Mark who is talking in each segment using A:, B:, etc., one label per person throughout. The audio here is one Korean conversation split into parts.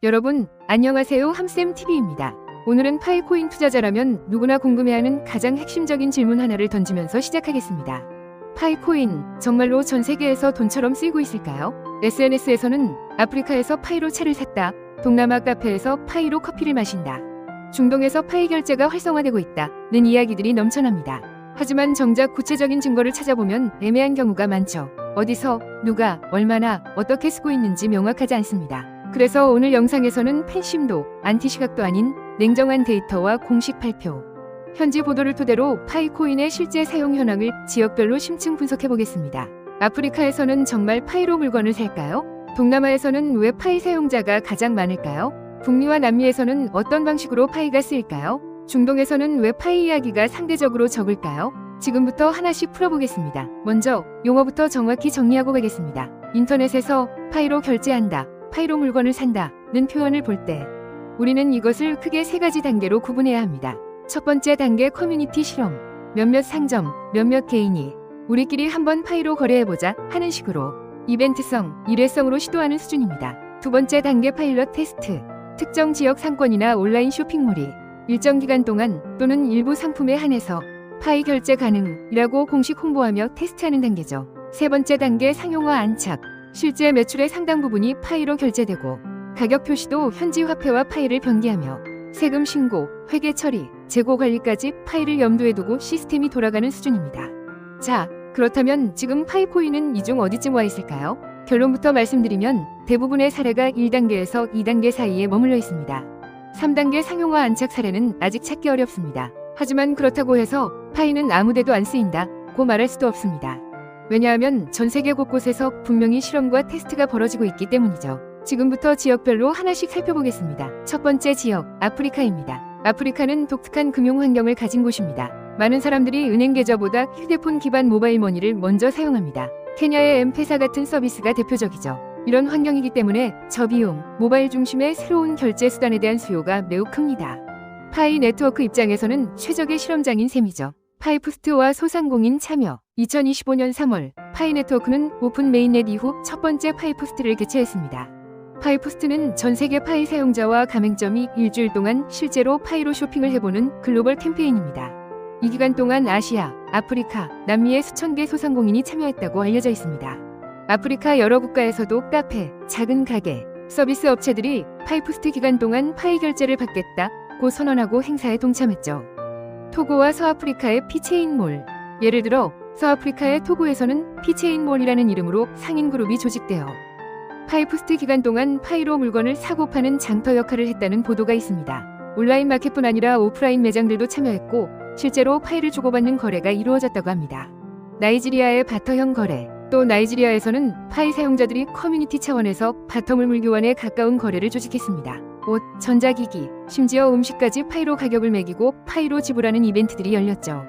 A: 여러분, 안녕하세요. 함쌤TV입니다. 오늘은 파이코인 투자자라면 누구나 궁금해하는 가장 핵심적인 질문 하나를 던지면서 시작하겠습니다. 파이코인, 정말로 전 세계에서 돈처럼 쓰이고 있을까요? SNS에서는 아프리카에서 파이로 차를 샀다, 동남아 카페에서 파이로 커피를 마신다, 중동에서 파이 결제가 활성화되고 있다는 이야기들이 넘쳐납니다. 하지만 정작 구체적인 증거를 찾아보면 애매한 경우가 많죠. 어디서, 누가, 얼마나, 어떻게 쓰고 있는지 명확하지 않습니다. 그래서 오늘 영상에서는 팬심도, 안티시각도 아닌 냉정한 데이터와 공식 발표, 현지 보도를 토대로 파이코인의 실제 사용 현황을 지역별로 심층 분석해보겠습니다. 아프리카에서는 정말 파이로 물건을 살까요? 동남아에서는 왜 파이 사용자가 가장 많을까요? 북미와 남미에서는 어떤 방식으로 파이가 쓰일까요? 중동에서는 왜 파이 이야기가 상대적으로 적을까요? 지금부터 하나씩 풀어보겠습니다. 먼저 용어부터 정확히 정리하고 가겠습니다. 인터넷에서 파이로 결제한다, 파이로 물건을 산다는 표현을 볼 때 우리는 이것을 크게 세 가지 단계로 구분해야 합니다. 첫 번째 단계, 커뮤니티 실험. 몇몇 상점, 몇몇 개인이 우리끼리 한번 파이로 거래해보자 하는 식으로 이벤트성, 일회성으로 시도하는 수준입니다. 두 번째 단계, 파일럿 테스트. 특정 지역 상권이나 온라인 쇼핑몰이 일정 기간 동안 또는 일부 상품에 한해서 파이 결제 가능이라고 공식 홍보하며 테스트하는 단계죠. 세 번째 단계, 상용화 안착. 실제 매출의 상당 부분이 파이로 결제되고 가격 표시도 현지 화폐와 파이를 변기하며 세금 신고, 회계 처리, 재고 관리까지 파이를 염두에 두고 시스템이 돌아가는 수준입니다. 자, 그렇다면 지금 파이코인은 이 중 어디쯤 와 있을까요? 결론부터 말씀드리면 대부분의 사례가 1단계에서 2단계 사이에 머물러 있습니다. 3단계 상용화 안착 사례는 아직 찾기 어렵습니다. 하지만 그렇다고 해서 파이는 아무데도 안 쓰인다고 말할 수도 없습니다. 왜냐하면 전 세계 곳곳에서 분명히 실험과 테스트가 벌어지고 있기 때문이죠. 지금부터 지역별로 하나씩 살펴보겠습니다. 첫 번째 지역, 아프리카입니다. 아프리카는 독특한 금융 환경을 가진 곳입니다. 많은 사람들이 은행 계좌보다 휴대폰 기반 모바일 머니를 먼저 사용합니다. 케냐의 엠페사 같은 서비스가 대표적이죠. 이런 환경이기 때문에 저비용, 모바일 중심의 새로운 결제 수단에 대한 수요가 매우 큽니다. 파이 네트워크 입장에서는 최적의 실험장인 셈이죠. 파이푸스트와 소상공인 참여. 2025년 3월 파이 네트워크는 오픈 메인넷 이후 첫 번째 파이푸스트를 개최했습니다. 파이푸스트는 전 세계 파이 사용자와 가맹점이 일주일 동안 실제로 파이로 쇼핑을 해보는 글로벌 캠페인입니다. 이 기간 동안 아시아, 아프리카, 남미의 수천 개 소상공인이 참여했다고 알려져 있습니다. 아프리카 여러 국가에서도 카페, 작은 가게, 서비스 업체들이 파이푸스트 기간 동안 파이 결제를 받겠다고 선언하고 행사에 동참했죠. 토고와 서아프리카의 피체인몰. 예를 들어 서아프리카의 토고에서는 피체인몰이라는 이름으로 상인 그룹이 조직되어 파이푸스트 기간 동안 파이로 물건을 사고 파는 장터 역할을 했다는 보도가 있습니다. 온라인 마켓뿐 아니라 오프라인 매장들도 참여했고 실제로 파이를 주고받는 거래가 이루어졌다고 합니다. 나이지리아의 바터형 거래. 또 나이지리아에서는 파이 사용자들이 커뮤니티 차원에서 바터물 물교환에 가까운 거래를 조직했습니다. 옷, 전자기기, 심지어 음식까지 파이로 가격을 매기고 파이로 지불하는 이벤트들이 열렸죠.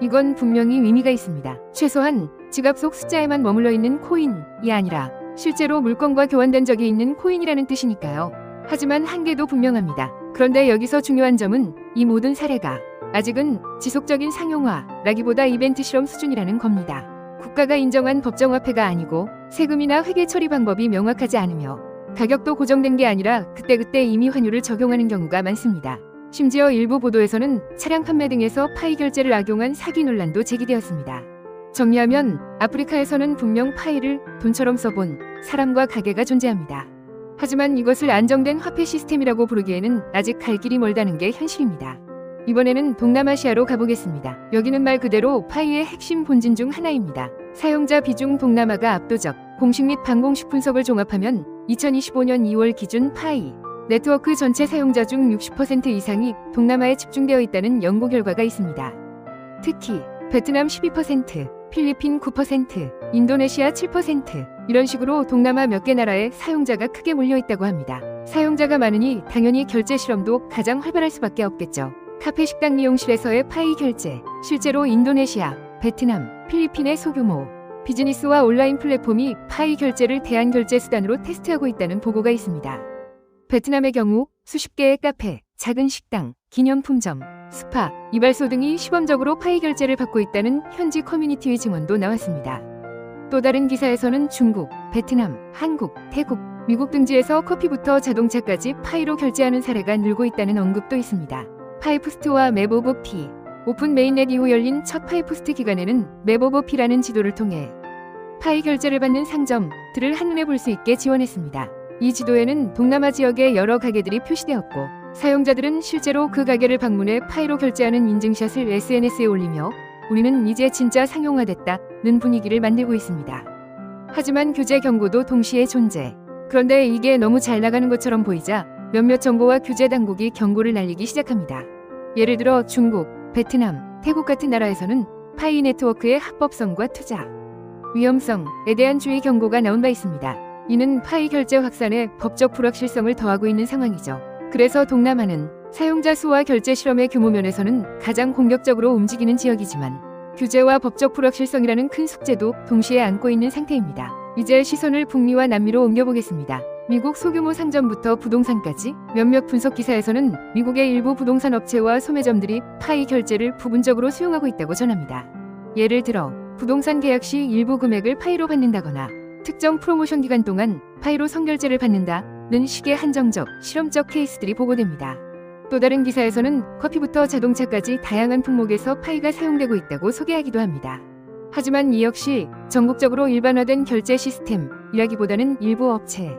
A: 이건 분명히 의미가 있습니다. 최소한 지갑 속 숫자에만 머물러 있는 코인이 아니라 실제로 물건과 교환된 적이 있는 코인이라는 뜻이니까요. 하지만 한계도 분명합니다. 그런데 여기서 중요한 점은 이 모든 사례가 아직은 지속적인 상용화라기보다 이벤트 실험 수준이라는 겁니다. 국가가 인정한 법정화폐가 아니고 세금이나 회계 처리 방법이 명확하지 않으며 가격도 고정된 게 아니라 그때그때 임의 환율을 적용하는 경우가 많습니다. 심지어 일부 보도에서는 차량 판매 등에서 파이 결제를 악용한 사기 논란도 제기되었습니다. 정리하면 아프리카에서는 분명 파이를 돈처럼 써본 사람과 가게가 존재합니다. 하지만 이것을 안정된 화폐 시스템이라고 부르기에는 아직 갈 길이 멀다는 게 현실입니다. 이번에는 동남아시아로 가보겠습니다. 여기는 말 그대로 파이의 핵심 본진 중 하나입니다. 사용자 비중 동남아가 압도적. 공식 및 반공식 분석을 종합하면 2025년 2월 기준 파이 네트워크 전체 사용자 중 60% 이상이 동남아에 집중되어 있다는 연구 결과가 있습니다. 특히 베트남 12%, 필리핀 9%, 인도네시아 7% 이런 식으로 동남아 몇 개 나라에 사용자가 크게 몰려있다고 합니다. 사용자가 많으니 당연히 결제 실험도 가장 활발할 수밖에 없겠죠. 카페 식당 미용실에서의 파이 결제. 실제로 인도네시아, 베트남, 필리핀의 소규모 비즈니스와 온라인 플랫폼이 파이 결제를 대안 결제 수단으로 테스트하고 있다는 보고가 있습니다. 베트남의 경우 수십 개의 카페, 작은 식당, 기념품점, 스파, 이발소 등이 시범적으로 파이 결제를 받고 있다는 현지 커뮤니티의 증언도 나왔습니다. 또 다른 기사에서는 중국, 베트남, 한국, 태국, 미국 등지에서 커피부터 자동차까지 파이로 결제하는 사례가 늘고 있다는 언급도 있습니다. 파이프스트와 맵 오브 피. 오픈 메인넷 이후 열린 첫 파이프스트 기간에는 맵 오브 피라는 지도를 통해 파이 결제를 받는 상점들을 한눈에 볼 수 있게 지원했습니다. 이 지도에는 동남아 지역의 여러 가게들이 표시되었고 사용자들은 실제로 그 가게를 방문해 파이로 결제하는 인증샷을 SNS에 올리며 우리는 이제 진짜 상용화됐다는 분위기를 만들고 있습니다. 하지만 규제 경고도 동시에 존재. 그런데 이게 너무 잘 나가는 것처럼 보이자 몇몇 정부와 규제 당국이 경고를 날리기 시작합니다. 예를 들어 중국, 베트남, 태국 같은 나라에서는 파이 네트워크의 합법성과 투자, 위험성에 대한 주의 경고가 나온 바 있습니다. 이는 파이 결제 확산에 법적 불확실성을 더하고 있는 상황이죠. 그래서 동남아는 사용자 수와 결제 실험의 규모 면에서는 가장 공격적으로 움직이는 지역이지만 규제와 법적 불확실성이라는 큰 숙제도 동시에 안고 있는 상태입니다. 이제 시선을 북미와 남미로 옮겨보겠습니다. 미국 소규모 상점부터 부동산까지 몇몇 분석 기사에서는 미국의 일부 부동산 업체와 소매점들이 파이 결제를 부분적으로 수용하고 있다고 전합니다. 예를 들어 부동산 계약 시 일부 금액을 파이로 받는다거나 특정 프로모션 기간 동안 파이로 선결제를 받는다는 식의 한정적, 실험적 케이스들이 보고됩니다. 또 다른 기사에서는 커피부터 자동차까지 다양한 품목에서 파이가 사용되고 있다고 소개하기도 합니다. 하지만 이 역시 전국적으로 일반화된 결제 시스템이라기보다는 일부 업체,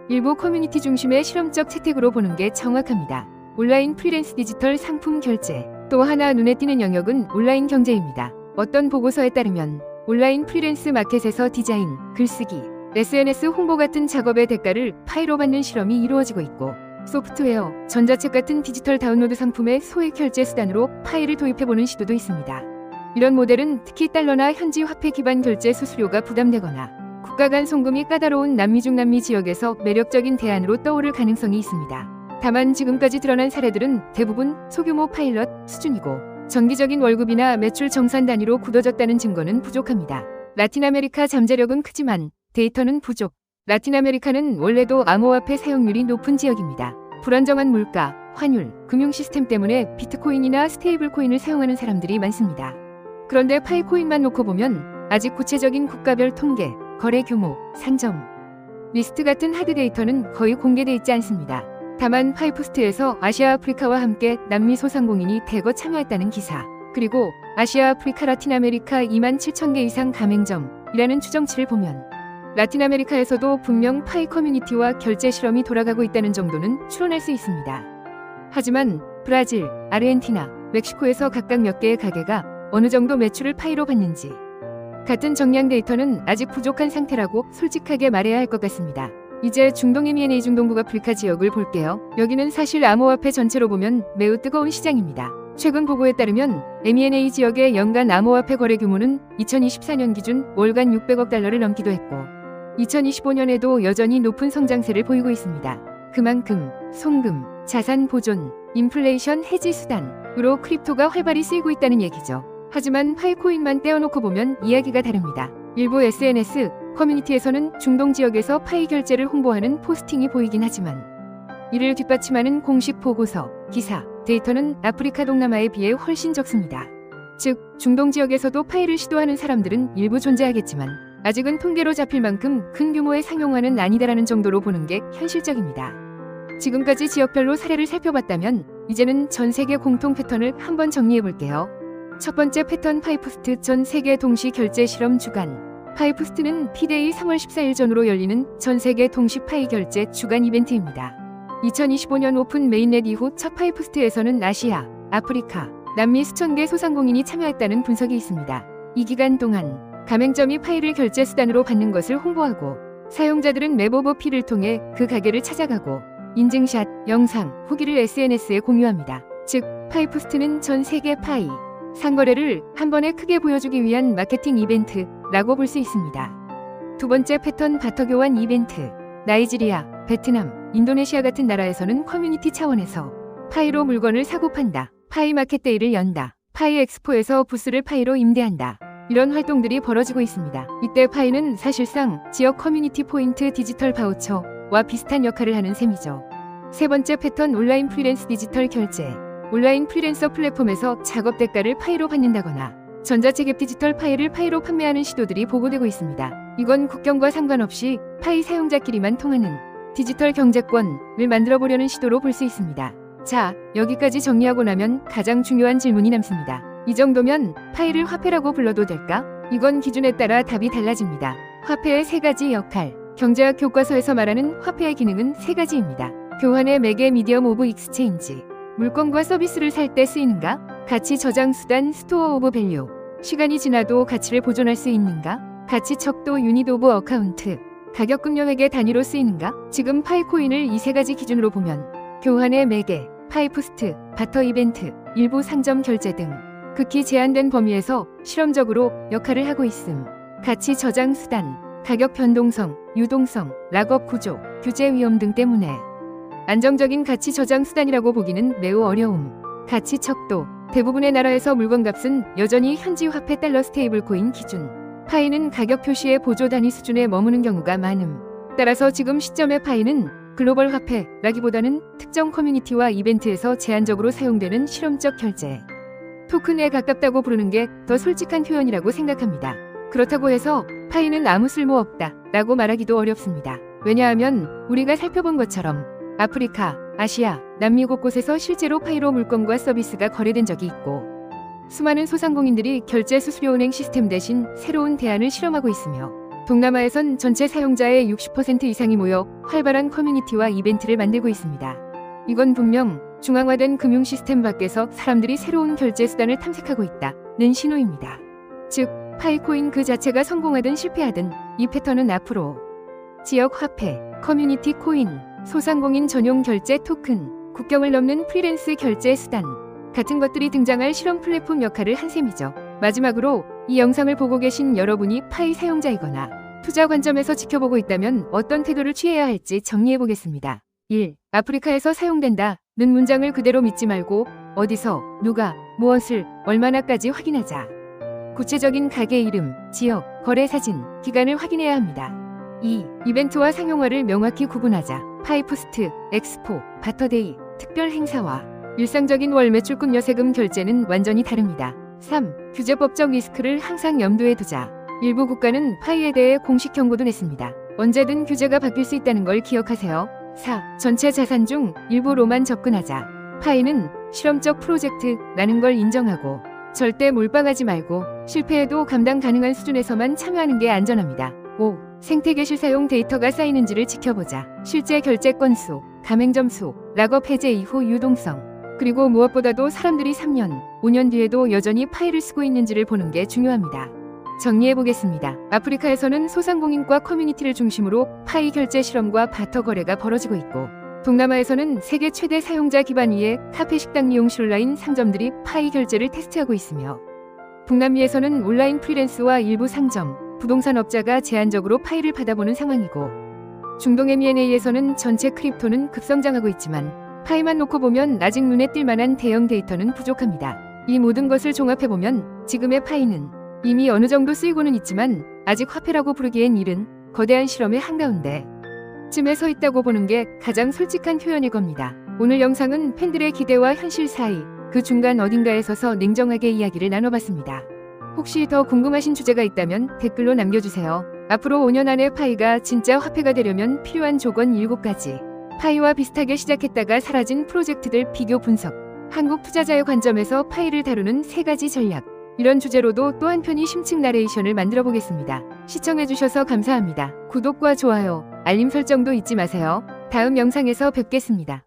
A: 일부 커뮤니티 중심의 실험적 채택으로 보는 게 정확합니다. 온라인 프리랜스 디지털 상품 결제. 또 하나 눈에 띄는 영역은 온라인 경제입니다. 어떤 보고서에 따르면 온라인 프리랜스 마켓에서 디자인, 글쓰기, SNS 홍보 같은 작업의 대가를 파이로 받는 실험이 이루어지고 있고 소프트웨어, 전자책 같은 디지털 다운로드 상품의 소액 결제 수단으로 파이를 도입해보는 시도도 있습니다. 이런 모델은 특히 달러나 현지 화폐 기반 결제 수수료가 부담되거나 국가 간 송금이 까다로운 남미 중남미 지역에서 매력적인 대안으로 떠오를 가능성이 있습니다. 다만 지금까지 드러난 사례들은 대부분 소규모 파일럿 수준이고 정기적인 월급이나 매출 정산 단위로 굳어졌다는 증거는 부족합니다. 라틴 아메리카 잠재력은 크지만 데이터는 부족. 라틴 아메리카는 원래도 암호화폐 사용률이 높은 지역입니다. 불안정한 물가, 환율, 금융 시스템 때문에 비트코인이나 스테이블 코인을 사용하는 사람들이 많습니다. 그런데 파이코인만 놓고 보면 아직 구체적인 국가별 통계, 거래 규모, 상점, 리스트 같은 하드 데이터는 거의 공개돼 있지 않습니다. 다만 파이프스트에서 아시아 아프리카와 함께 남미 소상공인이 대거 참여했다는 기사, 그리고 아시아 아프리카 라틴 아메리카 27,000개 이상 가맹점이라는 추정치를 보면 라틴 아메리카에서도 분명 파이 커뮤니티와 결제 실험이 돌아가고 있다는 정도는 추론할 수 있습니다. 하지만 브라질, 아르헨티나, 멕시코에서 각각 몇 개의 가게가 어느 정도 매출을 파이로 받는지 같은 정량 데이터는 아직 부족한 상태라고 솔직하게 말해야 할 것 같습니다. 이제 중동 MENA 중동북 아프리카 지역을 볼게요. 여기는 사실 암호화폐 전체로 보면 매우 뜨거운 시장입니다. 최근 보고에 따르면 MENA 지역의 연간 암호화폐 거래 규모는 2024년 기준 월간 600억 달러를 넘기도 했고 2025년에도 여전히 높은 성장세를 보이고 있습니다. 그만큼 송금, 자산 보존, 인플레이션 해지 수단으로 크립토가 활발히 쓰이고 있다는 얘기죠. 하지만 파이코인만 떼어놓고 보면 이야기가 다릅니다. 일부 SNS, 커뮤니티에서는 중동 지역에서 파이 결제를 홍보하는 포스팅이 보이긴 하지만 이를 뒷받침하는 공식 보고서, 기사, 데이터는 아프리카 동남아에 비해 훨씬 적습니다. 즉, 중동 지역에서도 파이를 시도하는 사람들은 일부 존재하겠지만 아직은 통계로 잡힐 만큼 큰 규모의 상용화는 아니다라는 정도로 보는 게 현실적입니다. 지금까지 지역별로 사례를 살펴봤다면 이제는 전 세계 공통 패턴을 한번 정리해볼게요. 첫 번째 패턴 파이프스트 전 세계 동시 결제 실험 주간. 파이프스트는 피데이 3월 14일 전후로 열리는 전 세계 동시 파이 결제 주간 이벤트입니다. 2025년 오픈 메인넷 이후 첫 파이프스트에서는 아시아, 아프리카, 남미 수천 개 소상공인이 참여했다는 분석이 있습니다. 이 기간 동안 가맹점이 파이를 결제 수단으로 받는 것을 홍보하고 사용자들은 맵 오브 피를 통해 그 가게를 찾아가고 인증샷, 영상, 후기를 SNS에 공유합니다. 즉, 파이프스트는 전 세계 파이 상거래를 한 번에 크게 보여주기 위한 마케팅 이벤트라고 볼 수 있습니다. 두 번째 패턴 바터 교환 이벤트. 나이지리아, 베트남, 인도네시아 같은 나라에서는 커뮤니티 차원에서 파이로 물건을 사고 판다, 파이 마켓데이를 연다, 파이 엑스포에서 부스를 파이로 임대한다. 이런 활동들이 벌어지고 있습니다. 이때 파이는 사실상 지역 커뮤니티 포인트 디지털 바우처와 비슷한 역할을 하는 셈이죠. 세 번째 패턴 온라인 프리랜스 디지털 결제. 온라인 프리랜서 플랫폼에서 작업 대가를 파이로 받는다거나 전자책 앱 디지털 파일을 파이로 판매하는 시도들이 보고되고 있습니다. 이건 국경과 상관없이 파이 사용자끼리만 통하는 디지털 경제권을 만들어 보려는 시도로 볼 수 있습니다. 자, 여기까지 정리하고 나면 가장 중요한 질문이 남습니다. 이 정도면 파이를 화폐라고 불러도 될까? 이건 기준에 따라 답이 달라집니다. 화폐의 세 가지 역할. 경제학 교과서에서 말하는 화폐의 기능은 세 가지입니다. 교환의 매개 미디엄 오브 익스체인지. 물건과 서비스를 살 때 쓰이는가? 가치 저장 수단 스토어 오브 밸류. 시간이 지나도 가치를 보존할 수 있는가? 가치 척도 유닛 오브 어카운트. 가격 금융액의 단위로 쓰이는가? 지금 파이코인을 이 세 가지 기준으로 보면 교환의 매개, 파이푸스트, 바터 이벤트, 일부 상점 결제 등 극히 제한된 범위에서 실험적으로 역할을 하고 있음. 가치 저장 수단, 가격 변동성, 유동성, 락업 구조, 규제 위험 등 때문에 안정적인 가치 저장 수단이라고 보기는 매우 어려움. 가치 척도, 대부분의 나라에서 물건값은 여전히 현지 화폐 달러 스테이블 코인 기준. 파이는 가격 표시의 보조 단위 수준에 머무는 경우가 많음. 따라서 지금 시점의 파이는 글로벌 화폐라기보다는 특정 커뮤니티와 이벤트에서 제한적으로 사용되는 실험적 결제. 토큰에 가깝다고 부르는 게 더 솔직한 표현이라고 생각합니다. 그렇다고 해서 파이는 아무 쓸모없다 라고 말하기도 어렵습니다. 왜냐하면 우리가 살펴본 것처럼 아프리카, 아시아, 남미 곳곳에서 실제로 파이로 물건과 서비스가 거래된 적이 있고 수많은 소상공인들이 결제 수수료 은행 시스템 대신 새로운 대안을 실험하고 있으며 동남아에선 전체 사용자의 60% 이상이 모여 활발한 커뮤니티와 이벤트를 만들고 있습니다. 이건 분명 중앙화된 금융 시스템 밖에서 사람들이 새로운 결제 수단을 탐색하고 있다는 신호입니다. 즉, 파이코인 그 자체가 성공하든 실패하든 이 패턴은 앞으로 지역 화폐, 커뮤니티 코인, 소상공인 전용 결제 토큰, 국경을 넘는 프리랜스 결제 수단 같은 것들이 등장할 실험 플랫폼 역할을 한 셈이죠. 마지막으로 이 영상을 보고 계신 여러분이 파이 사용자이거나 투자 관점에서 지켜보고 있다면 어떤 태도를 취해야 할지 정리해 보겠습니다. 1. 아프리카에서 사용된다는 문장을 그대로 믿지 말고 어디서, 누가, 무엇을, 얼마나까지 확인하자. 구체적인 가게 이름, 지역, 거래 사진, 기간을 확인해야 합니다. 2. 이벤트와 상용화를 명확히 구분하자. 파이푸스트, 엑스포, 바터데이, 특별 행사와 일상적인 월 매출금 여세금 결제는 완전히 다릅니다. 3. 규제법적 리스크를 항상 염두에 두자. 일부 국가는 파이에 대해 공식 경고도 냈습니다. 언제든 규제가 바뀔 수 있다는 걸 기억하세요. 4. 전체 자산 중 일부로만 접근하자. 파이는 실험적 프로젝트라는 걸 인정하고 절대 몰빵하지 말고 실패해도 감당 가능한 수준에서만 참여하는 게 안전합니다. 5. 생태계 실사용 데이터가 쌓이는지를 지켜보자. 실제 결제 건수, 가맹점 수, 락업 해제 이후 유동성, 그리고 무엇보다도 사람들이 3년, 5년 뒤에도 여전히 파이를 쓰고 있는지를 보는 게 중요합니다. 정리해보겠습니다. 아프리카에서는 소상공인과 커뮤니티를 중심으로 파이 결제 실험과 바터 거래가 벌어지고 있고 동남아에서는 세계 최대 사용자 기반 위에 카페 식당 미용실 온라인 상점들이 파이 결제를 테스트하고 있으며 북남미에서는 온라인 프리랜스와 일부 상점, 부동산 업자가 제한적으로 파이를 받아보는 상황이고 중동 M&A에서는 전체 크립토는 급성장하고 있지만 파이만 놓고 보면 아직 눈에 띌 만한 대형 데이터는 부족합니다. 이 모든 것을 종합해보면 지금의 파이는 이미 어느 정도 쓰이고는 있지만 아직 화폐라고 부르기엔 이른 거대한 실험의 한가운데 쯤에 서 있다고 보는 게 가장 솔직한 표현일 겁니다. 오늘 영상은 팬들의 기대와 현실 사이 그 중간 어딘가에 서서 냉정하게 이야기를 나눠봤습니다. 혹시 더 궁금하신 주제가 있다면 댓글로 남겨주세요. 앞으로 5년 안에 파이가 진짜 화폐가 되려면 필요한 조건 7가지. 파이와 비슷하게 시작했다가 사라진 프로젝트들 비교 분석. 한국 투자자의 관점에서 파이를 다루는 3가지 전략. 이런 주제로도 또 한 편의 심층 나레이션을 만들어 보겠습니다. 시청해주셔서 감사합니다. 구독과 좋아요, 알림 설정도 잊지 마세요. 다음 영상에서 뵙겠습니다.